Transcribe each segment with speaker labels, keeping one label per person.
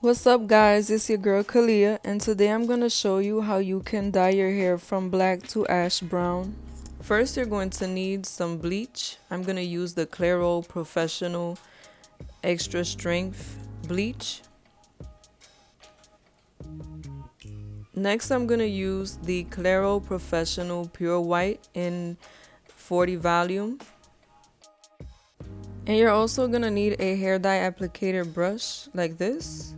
Speaker 1: What's up guys, it's your girl Kalia and today I'm going to show you how you can dye your hair from black to ash brown. First you're going to need some bleach. I'm going to use the Clairol Professional Extra Strength Bleach. Next I'm going to use the Clairol Professional Pure White in 40 volume. And you're also going to need a hair dye applicator brush like this.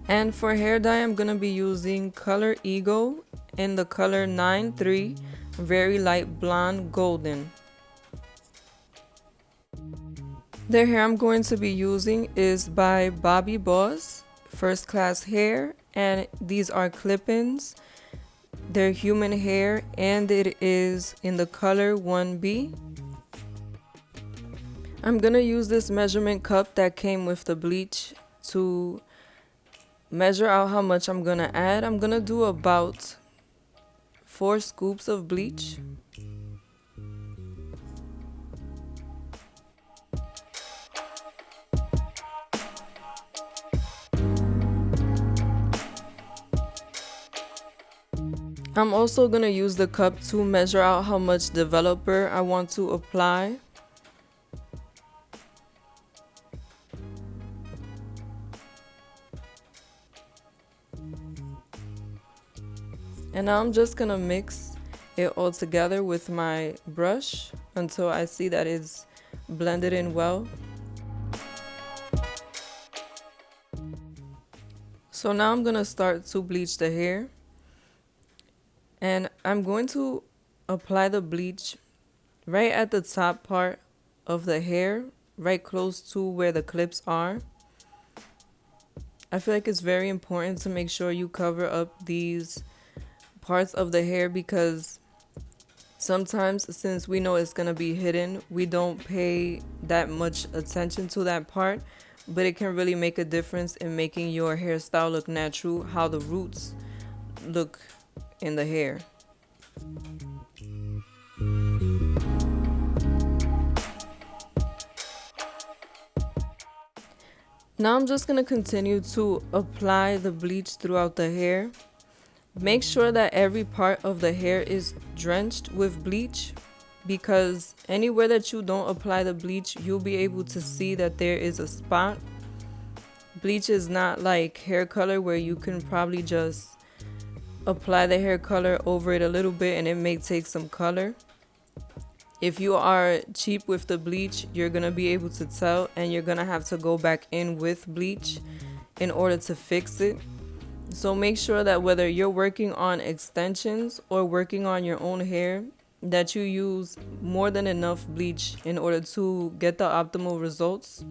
Speaker 1: And for hair dye, I'm going to be using Colorego in the color 93, very light blonde golden. The hair I'm going to be using is by Bobby Boss, First Class Hair, and these are clip-ins. They're human hair and it is in the color 1B. I'm going to use this measurement cup that came with the bleach to measure out how much I'm gonna add. I'm gonna do about 4 scoops of bleach. I'm also gonna use the cup to measure out how much developer I want to apply. And now I'm just gonna mix it all together with my brush until I see that it's blended in well. So now I'm gonna start to bleach the hair. And I'm going to apply the bleach right at the top part of the hair, right close to where the clips are. I feel like it's very important to make sure you cover up these parts of the hair because sometimes since we know it's going to be hidden, we don't pay that much attention to that part, but it can really make a difference in making your hairstyle look natural, how the roots look in the hair. Now I'm just going to continue to apply the bleach throughout the hair. Make sure that every part of the hair is drenched with bleach because anywhere that you don't apply the bleach, you'll be able to see that there is a spot. Bleach is not like hair color where you can probably just apply the hair color over it a little bit and it may take some color. If you are cheap with the bleach, you're going to be able to tell and you're going to have to go back in with bleach in order to fix it. So make sure that whether you're working on extensions or working on your own hair, that you use more than enough bleach in order to get the optimal results.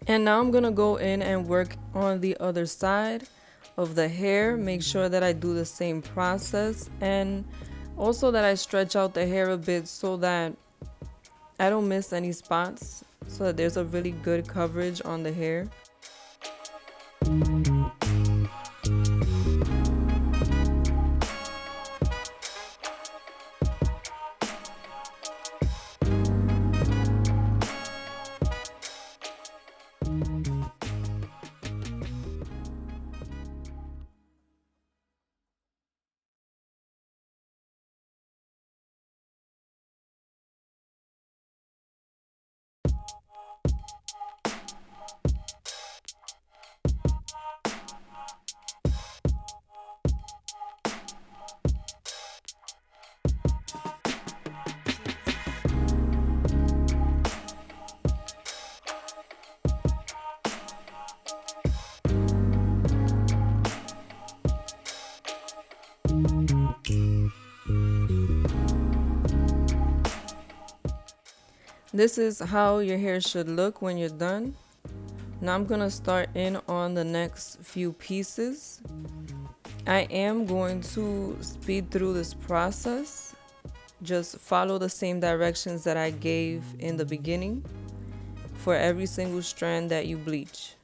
Speaker 1: And now I'm gonna go in and work on the other side of the hair. Make sure that I do the same process and also that I stretch out the hair a bit so that I don't miss any spots, so that there's a really good coverage on the hair. This is how your hair should look when you're done. Now I'm gonna start in on the next few pieces. I am going to speed through this process. Just follow the same directions that I gave in the beginning for every single strand that you bleach.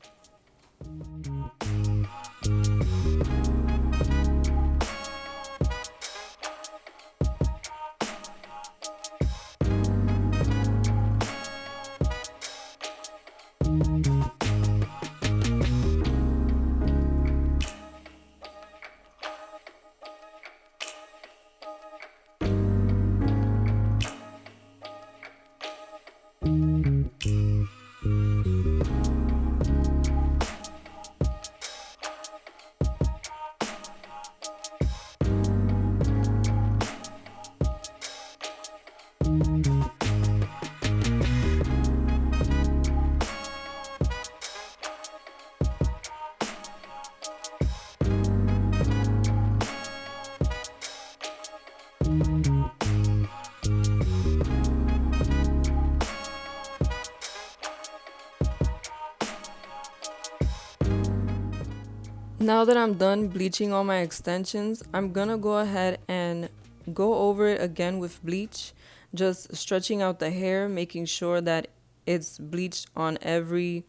Speaker 1: Now that I'm done bleaching all my extensions, I'm gonna go ahead and go over it again with bleach, just stretching out the hair, making sure that it's bleached on every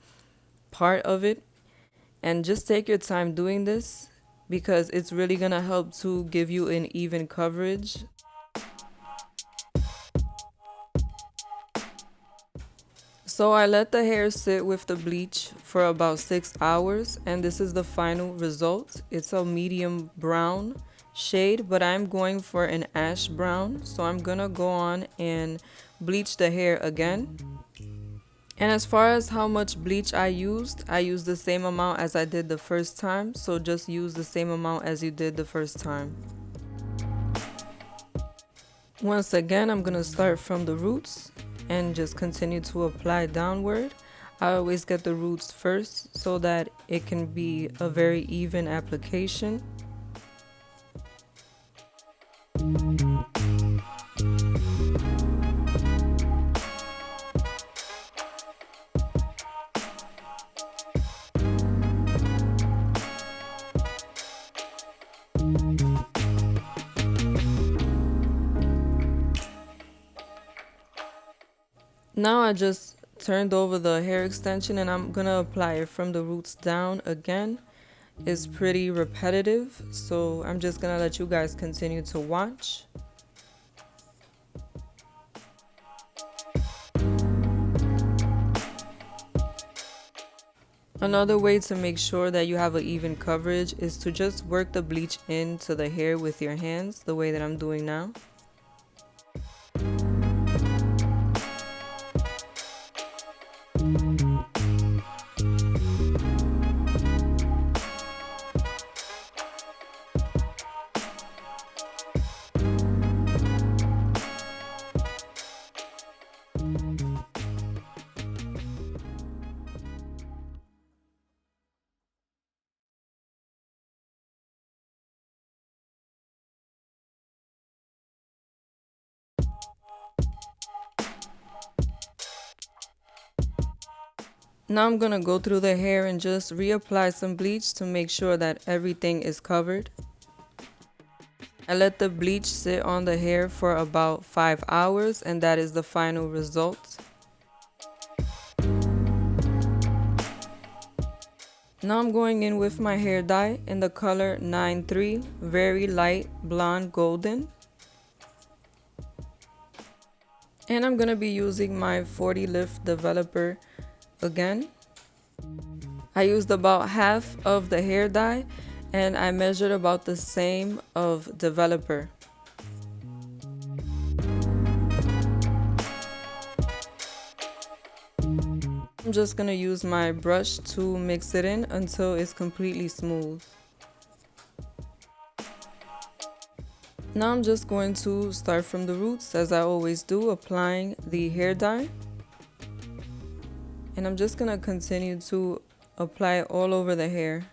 Speaker 1: part of it. And just take your time doing this because it's really gonna help to give you an even coverage. So I let the hair sit with the bleach for about 6 hours, and this is the final result. It's a medium brown shade, but I'm going for an ash brown. So I'm gonna go on and bleach the hair again. And as far as how much bleach I used the same amount as I did the first time. So just use the same amount as you did the first time. Once again, I'm gonna start from the roots and just continue to apply downward. I always get the roots first so that it can be a very even application. Now I just turned over the hair extension and I'm gonna apply it from the roots down again. It's pretty repetitive, so I'm just gonna let you guys continue to watch. Another way to make sure that you have an even coverage is to just work the bleach into the hair with your hands, the way that I'm doing now. Now I'm gonna go through the hair and just reapply some bleach to make sure that everything is covered. I let the bleach sit on the hair for about 5 hours and that is the final result. Now I'm going in with my hair dye in the color 93, very light blonde golden. And I'm gonna be using my 40 lift developer again. I used about half of the hair dye and I measured about the same of developer. I'm just gonna use my brush to mix it in until it's completely smooth. Now I'm just going to start from the roots as I always do, applying the hair dye. And I'm just gonna continue to apply it all over the hair.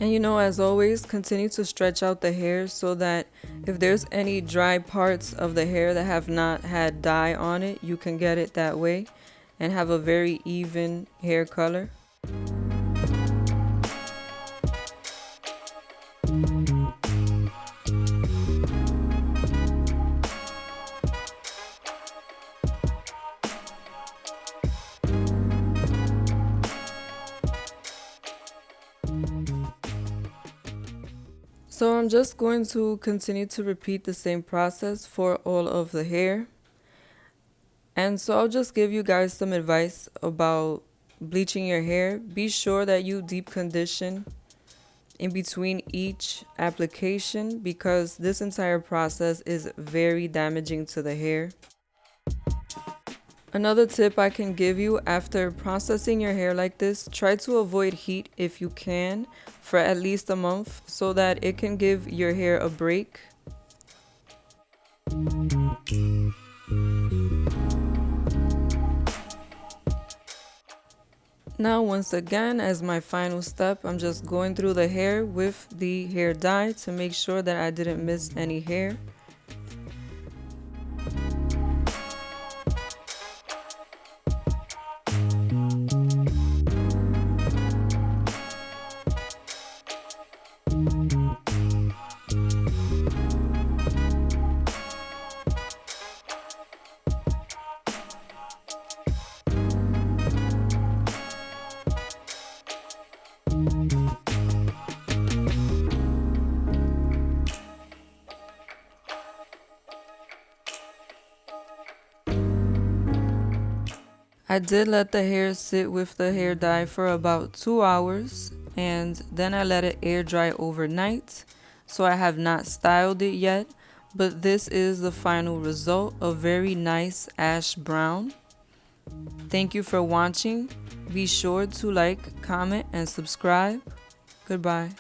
Speaker 1: And as always, continue to stretch out the hair so that if there's any dry parts of the hair that have not had dye on it, you can get it that way and have a very even hair color. So I'm just going to continue to repeat the same process for all of the hair. And so I'll just give you guys some advice about bleaching your hair. Be sure that you deep condition in between each application because this entire process is very damaging to the hair. Another tip I can give you after processing your hair like this, try to avoid heat if you can for at least a month so that it can give your hair a break. Now, once again, as my final step, I'm just going through the hair with the hair dye to make sure that I didn't miss any hair. I did let the hair sit with the hair dye for about 2 hours, and then I let it air dry overnight. So I have not styled it yet, but this is the final result, a very nice ash brown. Thank you for watching. Be sure to like, comment, and subscribe. Goodbye.